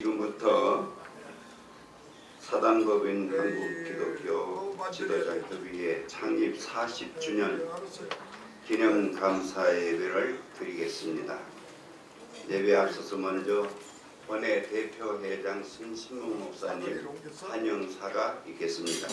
지금부터 사단법인 한국기독교 지도자협의회 창립 40주년 기념감사 예배를 드리겠습니다. 예배에 앞서서 먼저 원외 대표회장 신신문 목사님 환영사가 있겠습니다.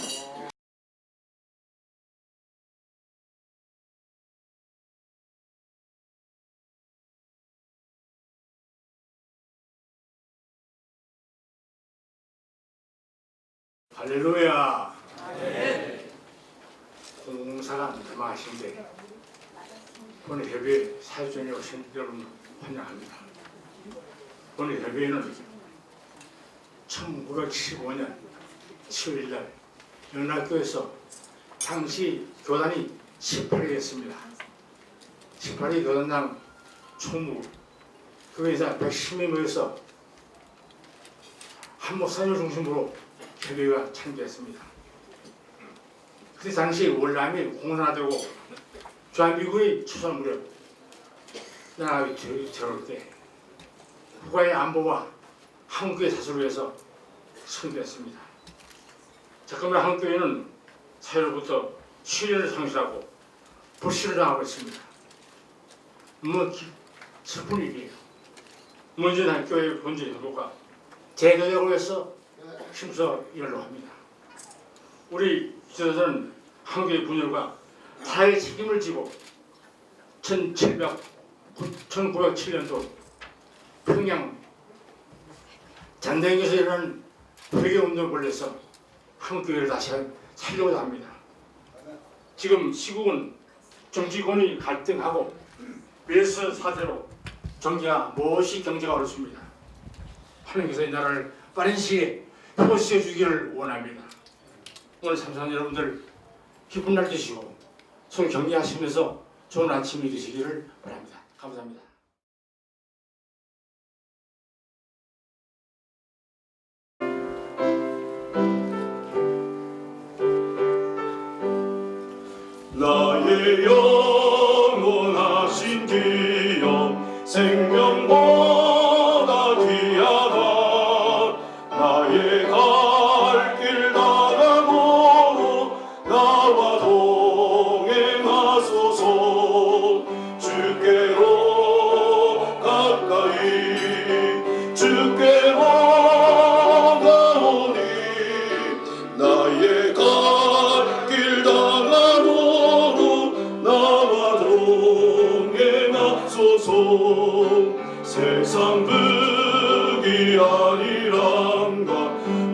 할렐루야. 공사가 대망하신데 오늘 협의회 사회전에 오신 여러분 환영합니다. 오늘 협의회는 1975년 7일날 연락교에서 당시 교단이 18개였습니다. 18개 교단장 총무 교회에서 110명이 모여서 한 목사님을 중심으로 협의회가 창조했습니다. 그때 당시 월남이 공산화되고 주한미군이 추선 무렵 나라가 들어올 때 국가의 안보와 한국의 사수를 위해서 선대했습니다. 잠깐만 한국교회는 사회로부터 시련을 상실하고 불신을 당하고 있습니다. 슬픈 일이에요. 문재인 교회의 본질 행보가 제도적으로 해서 힘써 일하려고 합니다. 우리 지도자는 한국의 분열과 사회의 책임을 지고 1907년도 평양 잔대행에서 일어난 회개운동을 벌려서 한국교회를 다시 살려고자 합니다. 지금 시국은 정치권이 갈등하고 메르스 사태로 경제가 무엇이 경제가 어렵습니다. 하나님께서 이 나라를 빠른 시기에 회복시켜 주기를 원합니다. 오늘 참석한 여러분들 기쁜 날 되시고 서로 격려하시면서 좋은 아침이 되시기를 바랍니다. 감사합니다. 나의 영원하신 기업 생명보다 귀하다. 나의 갈 길 나가고 나와 동행하소서. 주께로 가까이 주께로 가오니 나의 갈 길 나가도록 나와 동행하소서. 세상 득이 아니란가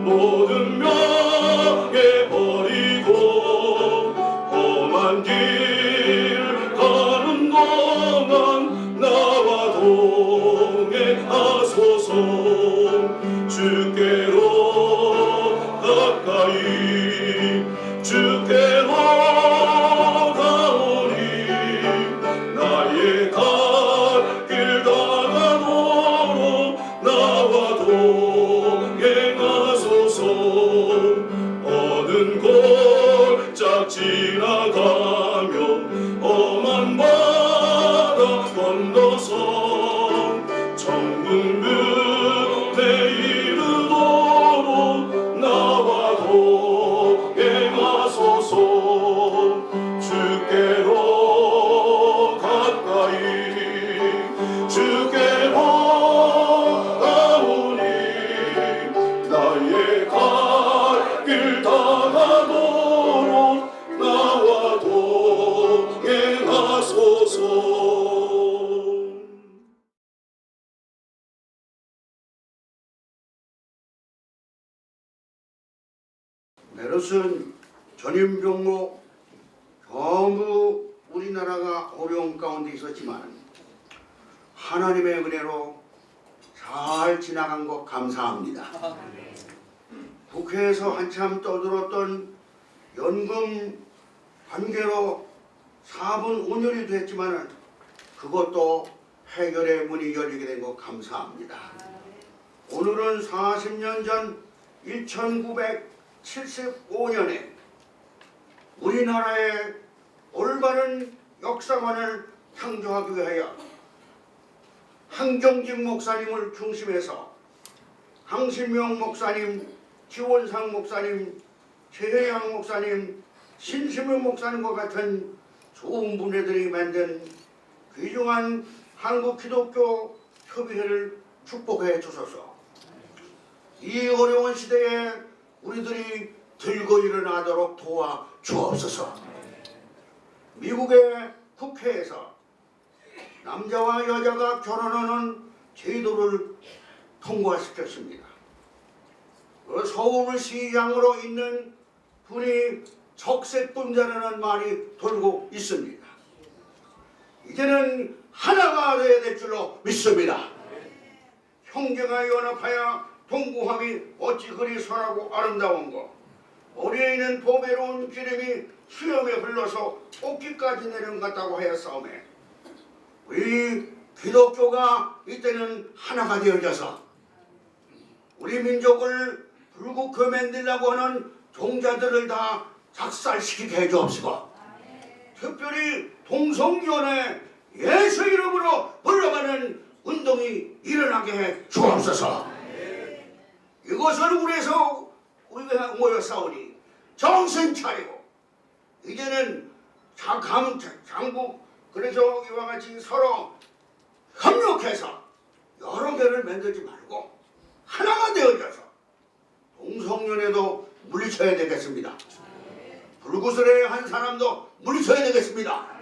모든 명예 버리고 험한 길 가는 동안 나와 동행하소서. 주께로 가까이 주께로 가오니 나의 갈 길 다가도록 나와 동행하소서. 어느 골짝 지나가며 험한 바다 건너서 천국문에 이르도록 나와 동행하소서. 주께로 가까이 주께로 가오니 나의 갈 길 다가도록 나와 동행하소서. 메르스 전염병으로 너무 우리나라가 어려운 가운데 있었지만 하나님의 은혜로 잘 지나간 것 감사합니다. 국회에서 한참 떠들었던 연금 관계로 4분 5년이 됐지만 그것도 해결의 문이 열리게 된 것 감사합니다. 오늘은 40년 전 1975년에 우리나라의 올바른 역사관을 창조하기 위하여 한경직 목사님을 중심해서 강신명 목사님, 지원상 목사님, 최혜양 목사님, 신시명 목사님과 같은 좋은 분들이 만든 귀중한 한국 기독교 협의회를 축복해 주소서. 이 어려운 시대에 우리들이 들고 일어나도록 도와 주옵소서. 미국의 국회에서 남자와 여자가 결혼하는 제도를 통과시켰습니다. 서울시장으로 있는 분이 적색분자라는 말이 돌고 있습니다. 이제는 하나가 되어야 될 줄로 믿습니다. 형제가 연합하여 동구함이 어찌 그리 선하고 아름다운고, 머리에 있는 보배로운 기름이 수염에 흘러서 옷깃까지 내려온 것 같다고 하였사오매, 우리 기독교가 이때는 하나가 되어져서 우리 민족을 불국해 만들려고 하는 종자들을 다 작살시키게 해주옵시고, 특별히 동성연애 예수 이름으로 물러가는 운동이 일어나게 해 주옵소서. 이것을 우리가 모여 싸우니 정신 차리고 이제는 장국, 그래서 이와 같이 서로 협력해서 여러 개를 만들지 말고 하나가 되어져서 동성연애도 물리쳐야 되겠습니다. 불구슬에 한 사람도 물리쳐야 되겠습니다.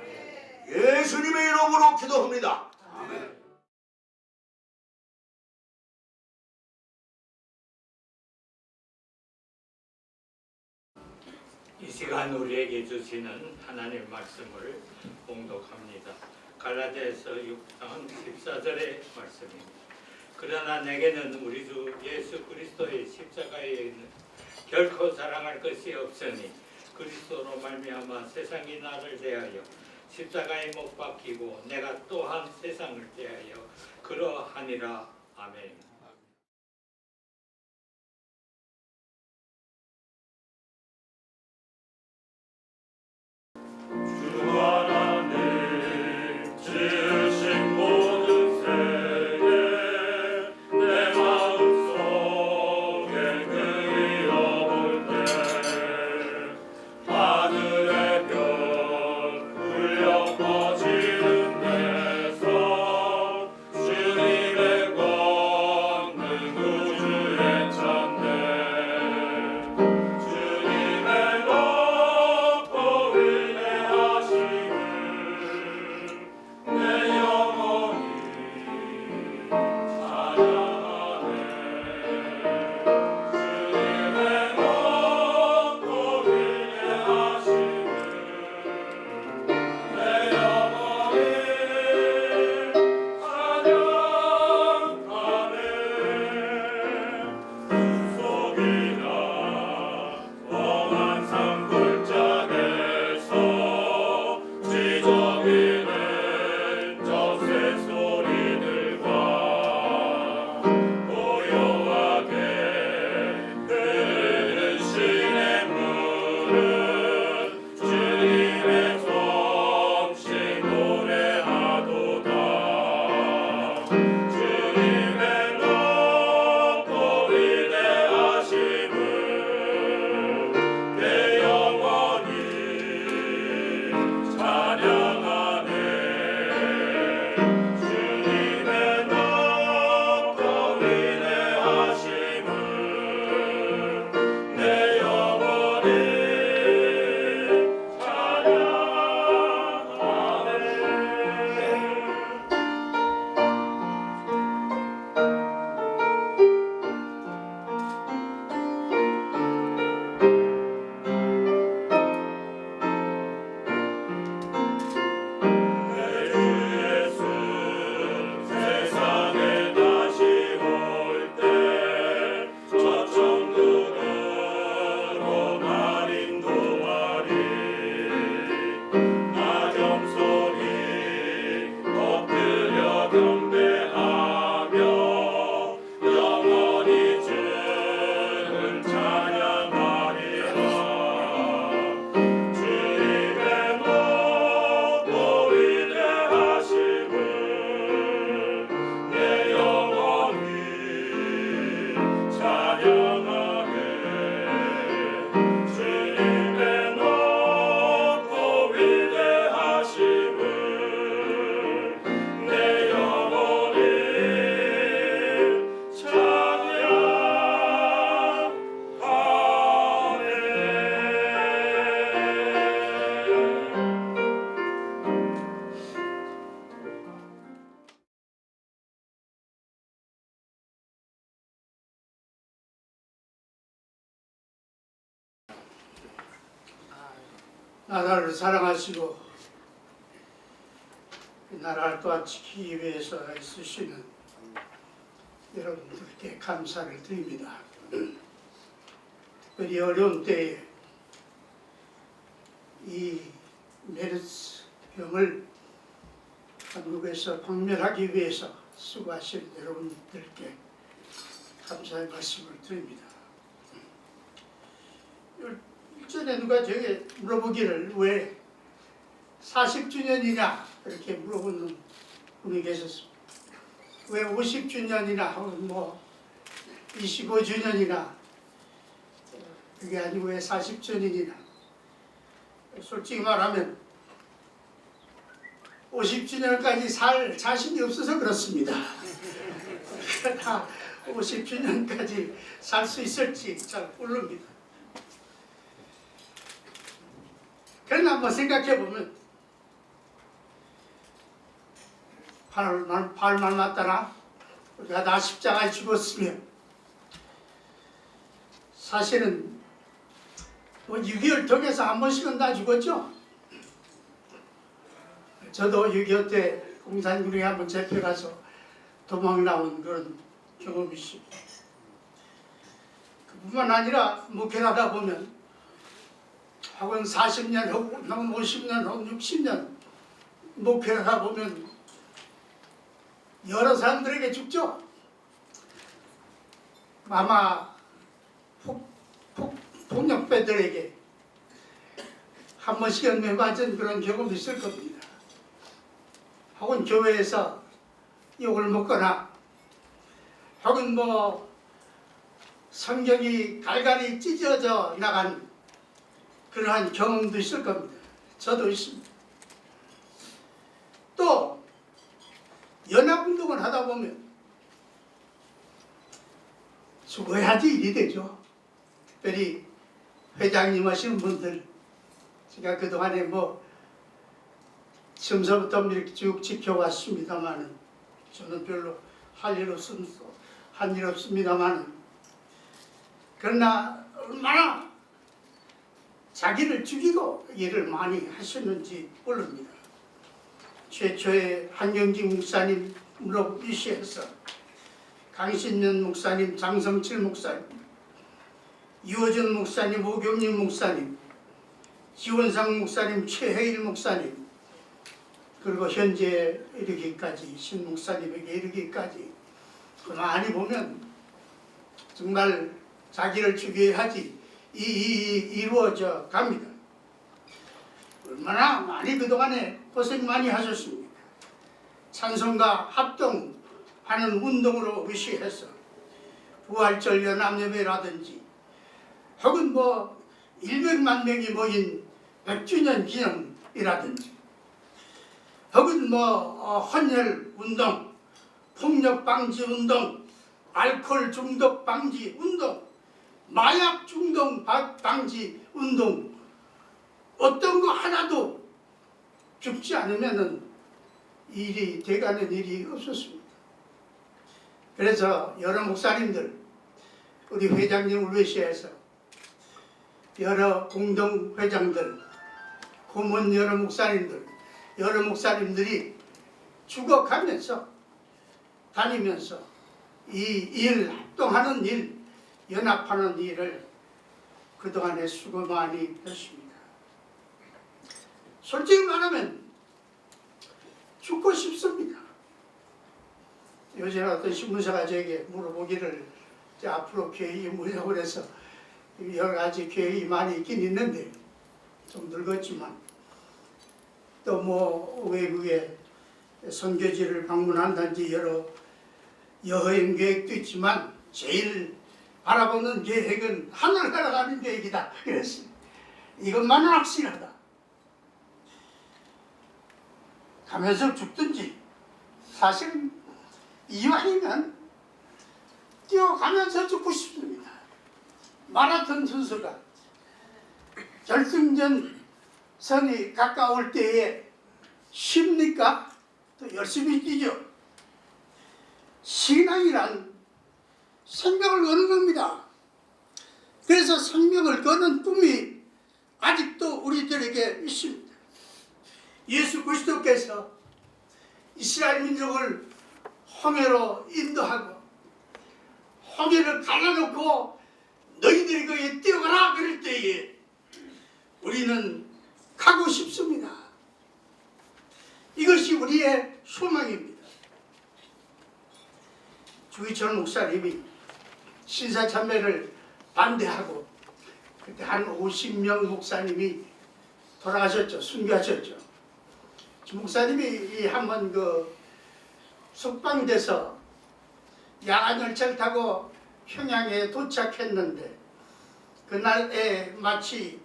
예수님의 이름으로 기도합니다. 아멘. 이 시간 우리에게 주시는 하나님 말씀을 봉독합니다. 갈라디아서 6장 14절의 말씀입니다. 그러나 내게는 우리 주 예수 그리스도의 십자가에 결코 자랑할 것이 없으니 그리스도로 말미암아 세상이 나를 대하여 십자가에 못 박히고 내가 또한 세상을 대하여 그러하니라. 아멘. 주님의 권 나라를 사랑하시고 그 나라를 또한 지키기 위해서 애쓰시는 여러분들께 감사를 드립니다. 특별히 어려운 때에 이 메르스 병을 한국에서 박멸하기 위해서 수고하신 여러분들께 감사의 말씀을 드립니다. 일전에 누가 저에게 물어보기를 왜 40주년이냐 이렇게 물어보는 분이 계셨습니다. 왜 50주년이나 혹은 뭐 25주년이나 그게 아니고 왜 40주년이나 솔직히 말하면 50주년까지 살 자신이 없어서 그렇습니다. 그러나 50주년까지 살 수 있을지 잘 모릅니다. 그러나 한번 생각해보면 발만 맞다나 우리가 다 십자가에 죽었으면 사실은 뭐 6.25를 통해서 한 번씩은 다 죽었죠. 저도 6.25 때 공산군에 한번 잡혀가서 도망 나온 그런 경험이 있습니다. 그뿐만 아니라 목회하다 보면 혹은 40년 혹은 50년 혹은 60년 목회하다 보면 여러 사람들에게 죽죠. 아마 폭력배들에게 한 번씩은 맞은 그런 경험이 있을 겁니다. 혹은 교회에서 욕을 먹거나 혹은 뭐 성경이 갈갈이 찢어져 나간 그러한 경험도 있을 겁니다. 저도 있습니다. 또 연합운동을 하다 보면 죽어야지 일이 되죠. 특별히 회장님 하시는 분들, 제가 그동안에 뭐 처음서부터 이렇게 쭉 지켜왔습니다만은 저는 별로 할 일 없습니다만은 그러나 얼마나 자기를 죽이고 일을 많이 하셨는지 모릅니다. 최초의 한경직 목사님으로 위시해서 강신년 목사님, 장성칠 목사님, 유호준 목사님, 오경림 목사님, 지원상 목사님, 최혜일 목사님, 그리고 현재 이르기까지 신 목사님에게 이르기까지 많이 보면 정말 자기를 죽여야 하지 이루어져 갑니다. 얼마나 많이 그동안에 고생 많이 하셨습니까? 찬송가 합동하는 운동으로 위시해서 부활절 연합예배라든지 혹은 뭐 100만 명이 모인 100주년 기념이라든지 혹은 뭐 헌혈 운동, 폭력 방지 운동, 알코올 중독 방지 운동, 마약 중독 방지 운동, 어떤 거 하나도 죽지 않으면은 일이 돼가는 일이 없었습니다. 그래서 여러 목사님들, 우리 회장님을 위시해서 여러 공동회장들, 고문 여러 목사님들이 죽어가면서 다니면서 이 일, 합동하는 일, 연합하는 일을 그동안에 수고 많이 했습니다. 솔직히 말하면 죽고 싶습니다. 요새 어떤 신문사가 저에게 물어보기를 앞으로 계획이 뭐냐고 그래서 여러 가지 계획이 많이 있긴 있는데 좀 늙었지만 또 뭐 외국에 선교지를 방문한다든지 여러 여행 계획도 있지만 제일 바라보는 계획은 하늘 날아가는 계획이다 그랬습니다. 이것만은 확실하다. 가면서 죽든지 사실은 이왕이면 뛰어가면서 죽고 싶습니다. 마라톤 선수가 결승전 선이 가까울 때에 쉽니까? 또 열심히 뛰죠. 신앙이란 생명을 거는 겁니다. 그래서 생명을 거는 꿈이 아직도 우리들에게 있습니다. 예수 그리스도께서 이스라엘 민족을 홍해로 인도하고 홍해를 갈라놓고 너희들이 거기에 뛰어가라 그럴 때에 우리는 가고 싶습니다. 이것이 우리의 소망입니다. 주기철 목사님이 신사참배를 반대하고 그때 한 50명 목사님이 돌아가셨죠. 순교하셨죠. 목사님이 한번 그 석방돼서 야간 열차를 타고 평양에 도착했는데 그날에 마치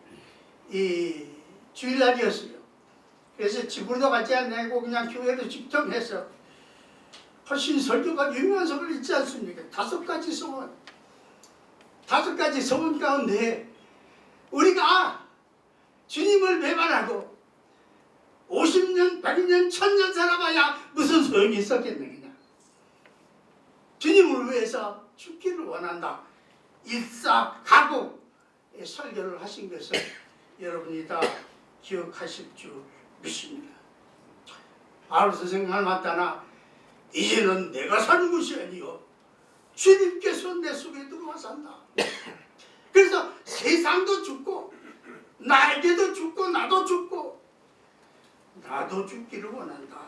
이 주일날이었어요. 그래서 집으로도 가지 않고 그냥 교회로 집중해서 훨씬 설교가 유명한 설교를 있지 않습니까? 5가지 소원. 5가지 소원 가운데 우리가 주님을 배반하고 50년, 100년, 1000년 살아봐야 무슨 소용이 있었겠느냐. 주님을 위해서 죽기를 원한다. 일사가고 설교를 하신 것을 여러분이 다 기억하실 줄 믿습니다. 바울 선생님 닮았다나 이제는 내가 사는 것이 아니요 주님께서 내 속에 들어와 산다. 그래서 세상도 죽고 나에게도 죽고 나도 죽고 나도 죽기를 원한다.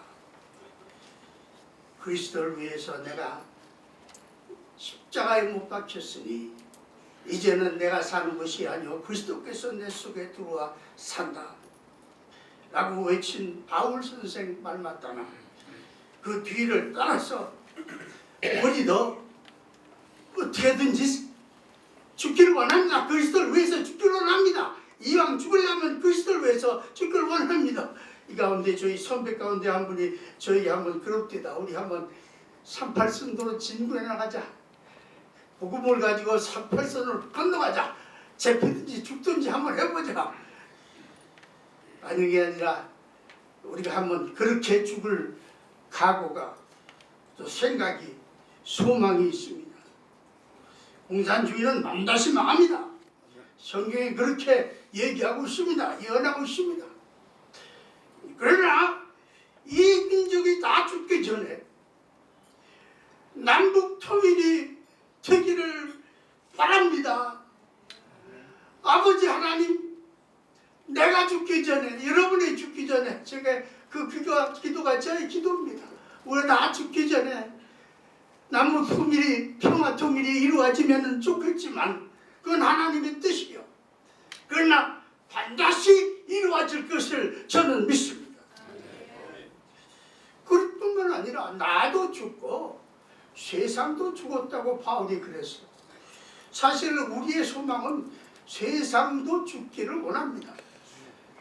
그리스도를 위해서 내가 십자가에 못 박혔으니 이제는 내가 사는 것이 아니오 그리스도께서 내 속에 들어와 산다 라고 외친 바울 선생 말 맞다나 그 뒤를 따라서 우리도 어떻게든지 죽기를 원합니다. 그리스도를 위해서 죽기를 원합니다. 이왕 죽으려면 그리스도를 위해서 죽기를 원합니다. 이 가운데 저희 선배 가운데 한 분이 저희 한번 그럽디다. 우리 한번 38선도로 진군해 나가자. 복음을 가지고 38선으로 건너가자. 잡히든지 죽든지 한번 해보자. 아닌 게 아니라 우리가 한번 그렇게 죽을 각오가 또 생각이 소망이 있습니다. 공산주의는 맘다시 망합니다. 성경에 그렇게 얘기하고 있습니다. 예언하고 있습니다. 그러나 이 민족이 다 죽기 전에 남북 통일이 되기를 바랍니다. 아버지 하나님, 내가 죽기 전에, 여러분이 죽기 전에, 제가 그 기도가 저의 기도입니다. 우리 다 죽기 전에 남북 통일이, 평화 통일이 이루어지면 좋겠지만 그건 하나님의 뜻이요. 그러나 반드시 이루어질 것을 저는 믿습니다. 그뿐만 아니라 나도 죽고 세상도 죽었다고 바울이 그랬어요. 사실 우리의 소망은 세상도 죽기를 원합니다.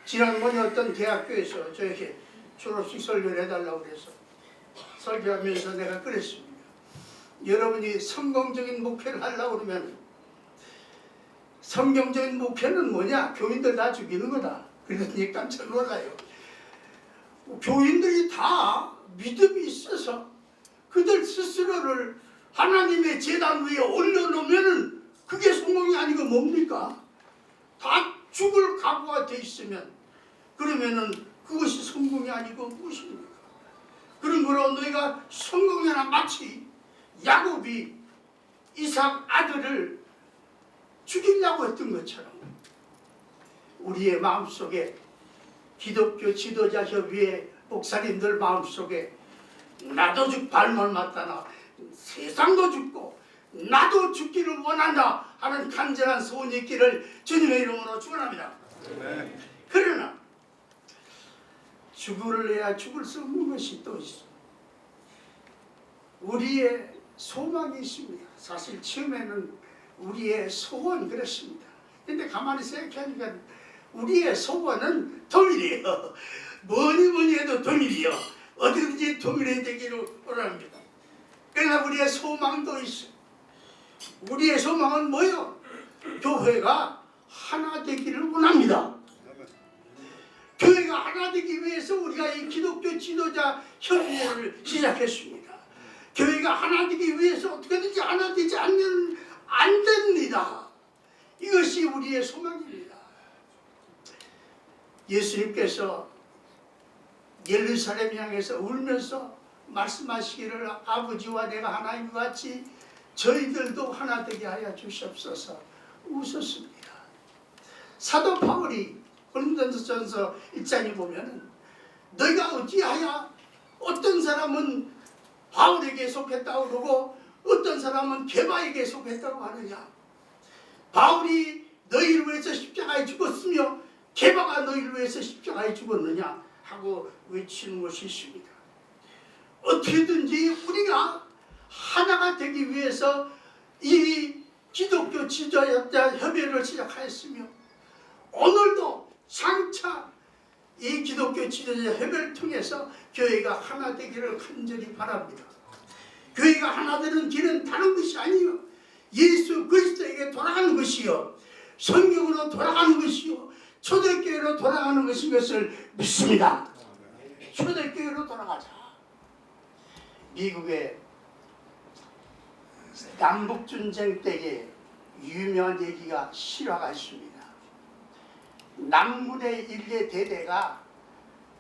지난번에 어떤 대학교에서 저에게 졸업식 설교를 해달라고 그래서 설교하면서 내가 그랬습니다. 여러분이 성공적인 목회를 하려고 그러면 성경적인 목회는 뭐냐? 교인들 다 죽이는 거다. 그랬더니 깜짝 놀라요. 교인들이 다 믿음이 있어서 그들 스스로를 하나님의 제단 위에 올려놓으면 그게 성공이 아니고 뭡니까? 다 죽을 각오가 돼 있으면 그러면은 그것이 성공이 아니고 무엇입니까? 그런 거로 너희가 성공이나 마치 야곱이 이삭 아들을 죽이려고 했던 것처럼 우리의 마음속에 기독교 지도자 협의회 목사님들 마음속에 나도 발만 맞다나 세상도 죽고 나도 죽기를 원한다 하는 간절한 소원이 있기를 주님의 이름으로 축원합니다. 그러나 죽을래야 죽을 수 없는 것이 또 있어. 우리의 소망이 있습니다. 사실 처음에는 우리의 소원 그랬습니다. 근데 가만히 생각하니까 우리의 소원은 통일이에요. 뭐니 해도 통일이요. 어디든지 통일이 되기를 원합니다. 그러나 우리의 소망도 있어요. 우리의 소망은 뭐요? 교회가 하나 되기를 원합니다. 교회가 하나 되기 위해서 우리가 이 기독교 지도자 협의회를 시작했습니다. 교회가 하나 되기 위해서 어떻게든지 하나 되지 않으면 안 됩니다. 이것이 우리의 소망입니다. 예수님께서 예루살렘 향해서 울면서 말씀하시기를 아버지와 내가 하나님과 같이 저희들도 하나 되게 하여 주시옵소서 웃었습니다. 사도 바울이 고린도전서 1장에 보면은 너희가 어찌하여 어떤 사람은 바울에게 속했다고 그러고 어떤 사람은 게바에게 속했다고 하느냐. 바울이 너희를 위해서 십자가에 죽었으며 게바가 너희를 위해서 십자가에 죽었느냐 하고 외치는 것이 있습니다. 어떻게든지 우리가 하나가 되기 위해서 이 기독교 지도자 협의회를 시작하였으며 오늘도 장차 이 기독교 지도자 협의회를 통해서 교회가 하나 되기를 간절히 바랍니다. 교회가 하나 되는 길은 다른 것이 아니요 예수 그리스도에게 돌아가는 것이요 성경으로 돌아가는 것이요 초대교회로 돌아가는 것인 것을 믿습니다. 초대교회로 돌아가자. 미국의 남북전쟁 때에 유명한 얘기가 실화가 있습니다. 남군의 일개 대대가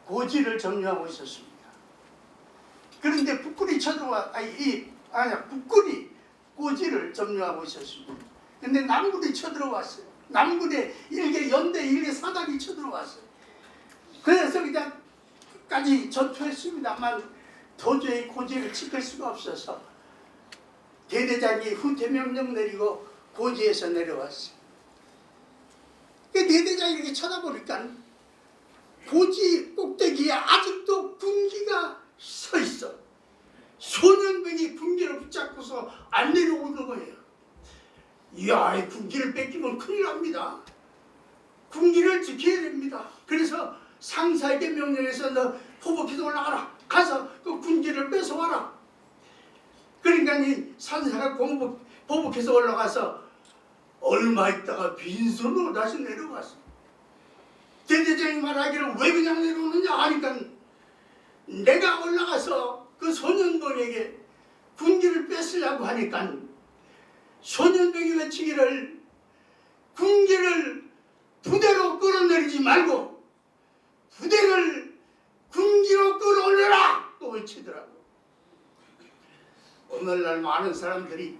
고지를 점령하고 있었습니다. 그런데 북군이 북군이 고지를 점령하고 있었습니다. 근데 남군이 쳐들어왔어요. 남군의 일개 연대 일개 사단이 쳐들어왔어요. 그래서 그냥 끝까지 전투했습니다만 도저히 고지를 지킬 수가 없어서 대대장이 후퇴 명령 내리고 고지에서 내려왔어요. 대대장이 이렇게 쳐다보니까 고지 꼭대기에 아직도 군기가 서 있어. 소년병이 군기를 붙잡고서 안 내려오는 거예요. 이야, 이 군기를 뺏기면 큰일 납니다. 군기를 지켜야 됩니다. 그래서 상사에게 명령해서 너 포복해서 올라가라. 가서 그 군기를 뺏어와라. 그러니까 이 상사가 보복해서 올라가서 얼마 있다가 빈손으로 다시 내려갔어. 대대장이 말하기를 왜 그냥 내려오느냐 하니까 내가 올라가서 그 소년병에게 군기를 뺏으려고 하니까 소년병이 외치기를 군기를 부대로 끌어내리지 말고 부대를 군기로 끌어올려라 또 외치더라고. 오늘날 많은 사람들이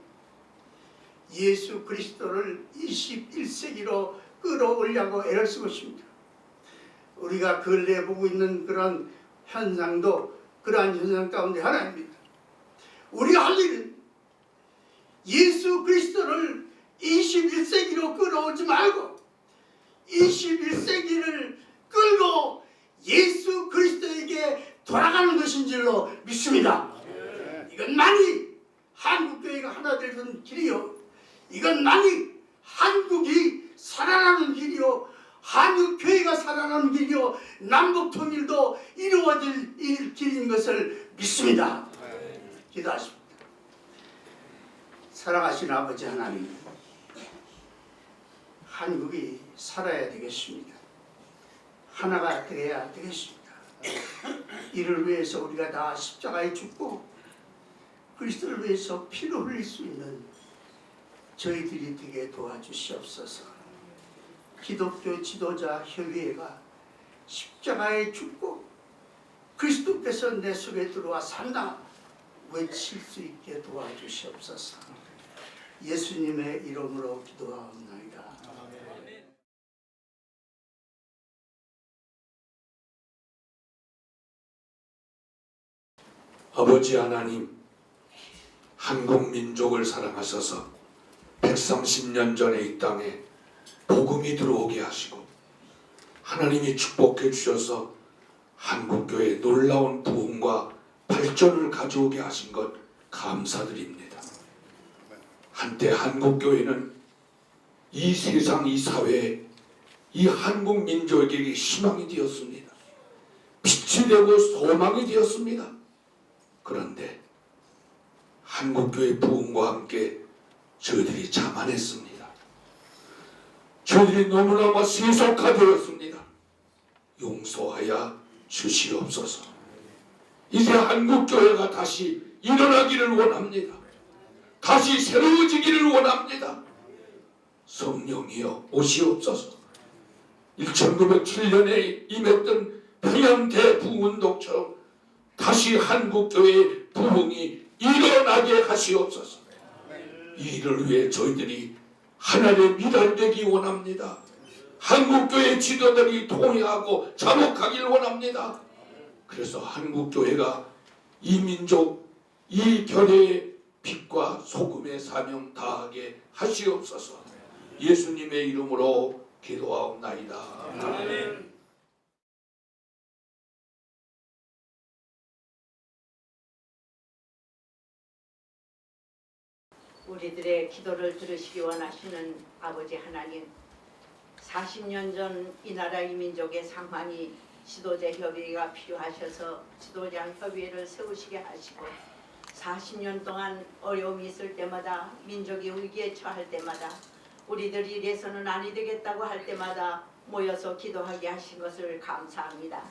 예수 그리스도를 21세기로 끌어올려고 애를 쓰고 있습니다. 우리가 근래에 보고 있는 그런 현상도 그러한 현상 가운데 하나입니다. 우리가 할 일은 예수 그리스도를 21세기로 끌어오지 말고 21세기를 끌고 예수 그리스도에게 돌아가는 것인 줄로 믿습니다. 이것만이 한국교회가 하나 되는 길이요. 이것만이 한국이 살아나는 길이요. 한국교회가 살아나는 길이요. 남북통일도 이루어질 길인 것을 믿습니다. 기도하십니다. 사랑하신 아버지 하나님, 한국이 살아야 되겠습니다. 하나가 되어야 되겠습니다. 이를 위해서 우리가 다 십자가에 죽고 그리스도를 위해서 피를 흘릴 수 있는 저희들이 되게 도와주시옵소서. 기독교 지도자 협의회가 십자가에 죽고 그리스도께서 내 속에 들어와 산다 외칠 수 있게 도와주시옵소서. 예수님의 이름으로 기도하옵나이다. 아버지 하나님, 한국 민족을 사랑하셔서 130년 전에 이 땅에 복음이 들어오게 하시고 하나님이 축복해 주셔서 한국교회에 놀라운 부흥과 발전을 가져오게 하신 것 감사드립니다. 한때 한국교회는 이 세상 이 사회에 이 한국 민족에게 희망이 되었습니다. 빛이 되고 소망이 되었습니다. 그런데 한국교회 부흥과 함께 저희들이 자만했습니다. 저희들이 너무너무 세속화되었습니다. 용서하여 주시옵소서. 이제 한국교회가 다시 일어나기를 원합니다. 다시 새로워지기를 원합니다. 성령이여 오시옵소서. 1907년에 임했던 평양 대부운동처럼 다시 한국교회의 부흥이 일어나게 하시옵소서. 이 일을 위해 저희들이 하나님의 미랄되기 원합니다. 한국교회 지도들이 통회하고 자복하길 원합니다. 그래서 한국교회가 이 민족, 이 결의의 빛과 소금의 사명 다하게 하시옵소서. 예수님의 이름으로 기도하옵나이다. 아멘. 우리들의 기도를 들으시기 원하시는 아버지 하나님, 40년 전 이 나라 이 민족의 상황이 지도자 협의회가 필요하셔서 지도자 협의회를 세우시게 하시고 40년 동안 어려움이 있을 때마다 민족이 위기에 처할 때마다 우리들이 이래서는 아니 되겠다고 할 때마다 모여서 기도하게 하신 것을 감사합니다.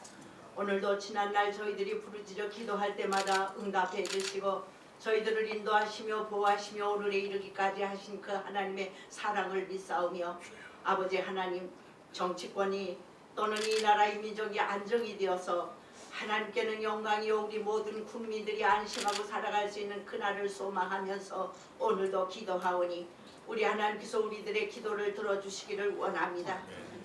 오늘도 지난날 저희들이 부르짖어 기도할 때마다 응답해 주시고 저희들을 인도하시며 보호하시며 오늘에 이르기까지 하신 그 하나님의 사랑을 믿사오며 아버지 하나님, 정치권이 또는 이 나라 이 민족이 안정이 되어서 하나님께는 영광이요 우리 모든 국민들이 안심하고 살아갈 수 있는 그날을 소망하면서 오늘도 기도하오니 우리 하나님께서 우리들의 기도를 들어주시기를 원합니다.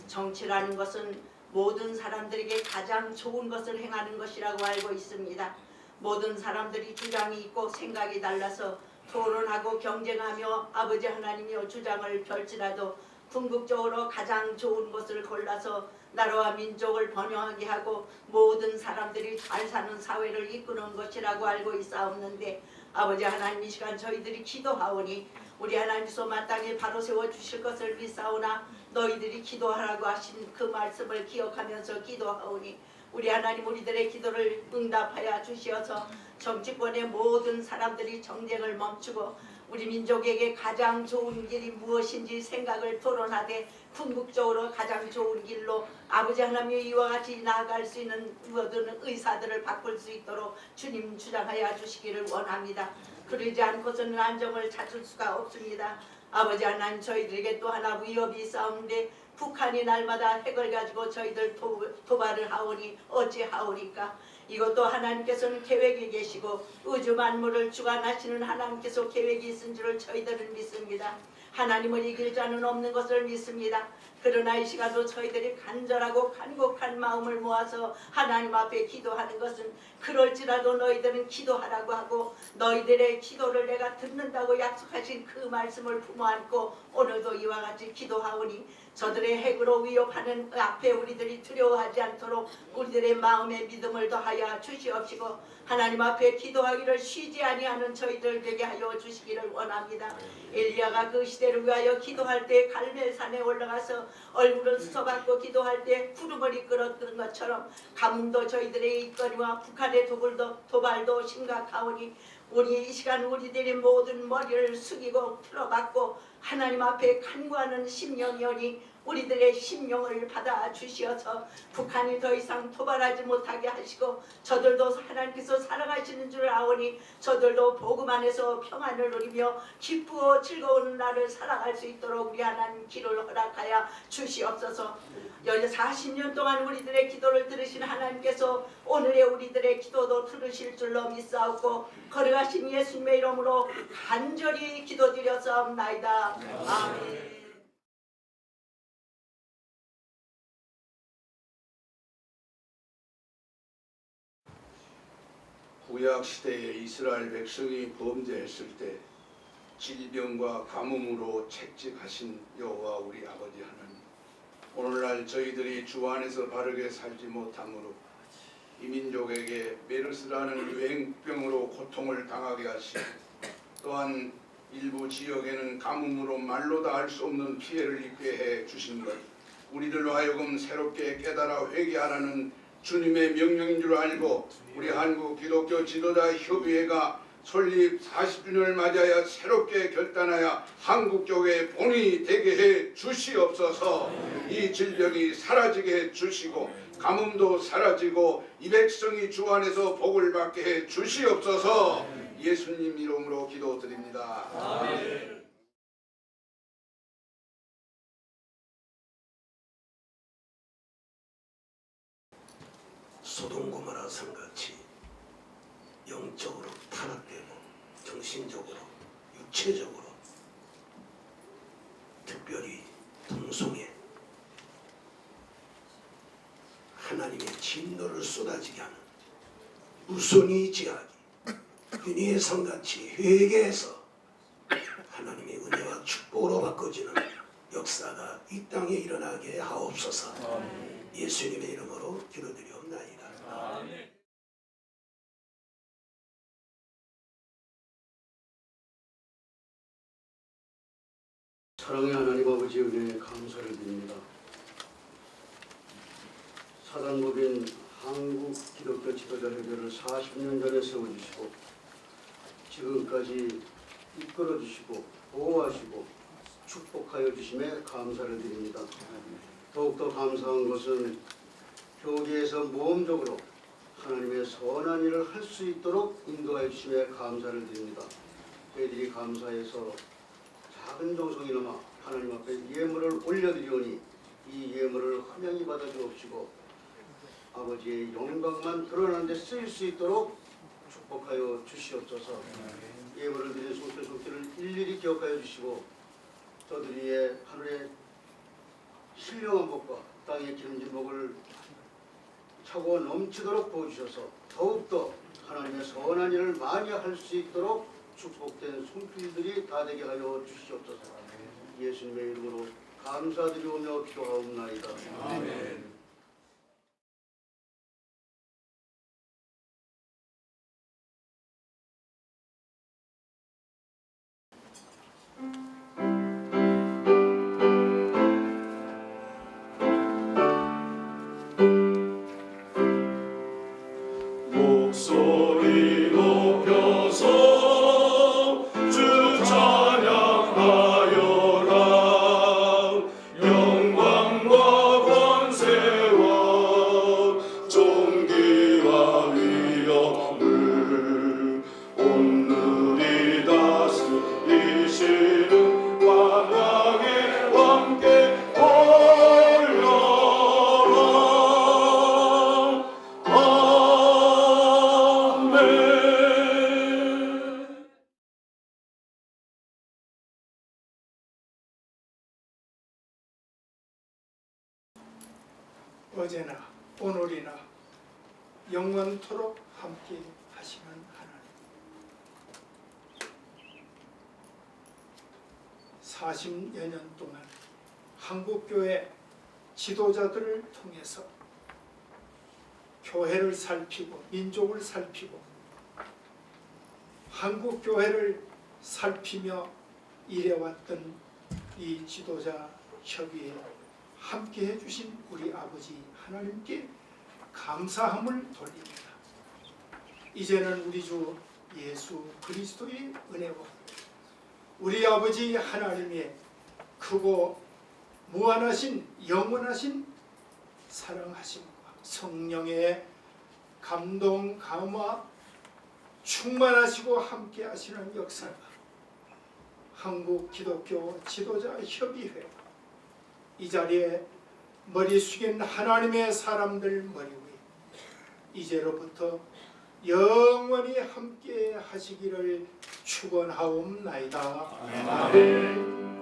정치라는 것은 모든 사람들에게 가장 좋은 것을 행하는 것이라고 알고 있습니다. 모든 사람들이 주장이 있고 생각이 달라서 토론하고 경쟁하며 아버지 하나님이여 주장을 펼치라도 궁극적으로 가장 좋은 것을 골라서 나라와 민족을 번영하게 하고 모든 사람들이 잘 사는 사회를 이끄는 것이라고 알고 있사옵는데 아버지 하나님 이 시간 저희들이 기도하오니 우리 하나님께서 마땅히 바로 세워주실 것을 믿사오나 너희들이 기도하라고 하신 그 말씀을 기억하면서 기도하오니 우리 하나님 우리들의 기도를 응답하여 주시어서 정치권의 모든 사람들이 정쟁을 멈추고 우리 민족에게 가장 좋은 길이 무엇인지 생각을 토론하되 궁극적으로 가장 좋은 길로 아버지 하나님의 이와 같이 나아갈 수 있는 모든 의사들을 바꿀 수 있도록 주님 주장하여 주시기를 원합니다. 그러지 않고서는 안정을 찾을 수가 없습니다. 아버지 하나님 저희들에게 또 하나 위협이 있사옵는데 북한이 날마다 핵을 가지고 저희들 도발을 하오니 어찌하오리까. 이것도 하나님께서는 계획이 계시고 우주 만물을 주관하시는 하나님께서 계획이 있은 줄을 저희들은 믿습니다. 하나님을 이길 자는 없는 것을 믿습니다. 그러나 이 시간도 저희들이 간절하고 간곡한 마음을 모아서 하나님 앞에 기도하는 것은 그럴지라도 너희들은 기도하라고 하고 너희들의 기도를 내가 듣는다고 약속하신 그 말씀을 품어안고 오늘도 이와 같이 기도하오니 저들의 핵으로 위협하는 앞에 우리들이 두려워하지 않도록 우리들의 마음에 믿음을 더하여 주시옵시고 하나님 앞에 기도하기를 쉬지 아니하는 저희들 되게 하여 주시기를 원합니다. 엘리야가 그 시대를 위하여 기도할 때 갈멜산에 올라가서 얼굴을 수서받고 기도할 때 구름을 이끌었던 것처럼 가뭄도 저희들의 일거리와 북한의 도발도 심각하오니 우리 이 시간 우리들의 모든 머리를 숙이고 틀어박고 하나님 앞에 간구하는 심령이오니 우리들의 심령을 받아 주시어서 북한이 더 이상 도발하지 못하게 하시고 저들도 하나님께서 사랑하시는 줄 아오니 저들도 복음 안에서 평안을 누리며 기쁘고 즐거운 날을 살아갈 수 있도록 우리 하나님 길을 허락하여 주시옵소서. 여기 40년 동안 우리들의 기도를 들으신 하나님께서 오늘의 우리들의 기도도 들으실 줄로 믿사옵고 걸어가신 예수님의 이름으로 간절히 기도드렸사옵나이다. 아멘. 구약 시대에 이스라엘 백성이 범죄했을 때 질병과 가뭄으로 책직하신 여호와 우리 아버지 하나님, 오늘날 저희들이 주 안에서 바르게 살지 못함으로 이 민족에게 메르스라는 유행병으로 고통을 당하게 하시고 또한 일부 지역에는 가뭄으로 말로 다 할 수 없는 피해를 입게 해 주신 것, 우리들로 하여금 새롭게 깨달아 회개하라는 주님의 명령인 줄 알고 우리 한국 기독교 지도자 협의회가 설립 40주년을 맞이하여 새롭게 결단하여 한국교회의 본이 되게 해 주시옵소서. 이 질병이 사라지게 해 주시고 가뭄도 사라지고 이 백성이 주 안에서 복을 받게 해 주시옵소서. 예수님 이름으로 기도드립니다. 아멘. 소돔고모라 성같이 영적으로 타락되고 정신적으로 육체적으로 특별히 동성애 하나님의 진노를 쏟아지게 하는 우선이 지하기 윤희의 성같이 회개해서 하나님의 은혜와 축복으로 바꿔지는 역사가 이 땅에 일어나게 하옵소서. 예수님의 이름으로 기도드리옵나이다. 사랑의 하나님 아버지 은혜에 감사를 드립니다. 사단법인 한국 기독교 지도자 협의회를 40년 전에 세워주시고 지금까지 이끌어주시고 보호하시고 축복하여 주심에 감사를 드립니다. 더욱더 감사한 것은 교계에서 모험적으로 하나님의 선한 일을 할 수 있도록 인도하여 주심에 감사를 드립니다. 저희들이 감사해서 작은 정성이나마 하나님 앞에 예물을 올려드리오니 이 예물을 환영히 받아주옵시고 아버지의 영광만 드러나는 데 쓰일 수 있도록 축복하여 주시옵소서. 예물을 드린 속죄속죄를 일일이 기억하여 주시고 저들이의 하늘의 신령한 복과 땅의 기름진 복을 차고 넘치도록 부어주셔서 더욱더 하나님의 선한 일을 많이 할 수 있도록 축복된 손길들이 다 되게 하여 주시옵소서. 예수님의 이름으로 감사드리오며 기도하옵나이다. 아멘. 목소리 높여서 주 찬양하여라. 영광과 권세와 존귀와 위엄을 온누리 다스리시는 만왕의 왕께 어제나 오늘이나 영원토록 함께 하시는 하나님, 40여 년 동안 한국교회 지도자들을 통해서 교회를 살피고 민족을 살피고 한국교회를 살피며 일해왔던 이 지도자 협의회 함께 해주신 우리 아버지 하나님께 감사함을 돌립니다. 이제는 우리 주 예수 그리스도의 은혜와 우리 아버지 하나님의 크고 무한하신 영원하신 사랑하심과 성령의 감동 감화 충만하시고 함께 하시는 역사가 한국 기독교 지도자 협의회 이 자리에 머리 숙인 하나님의 사람들 머리 위에 이제로부터 영원히 함께 하시기를 축원하옵나이다. 아멘.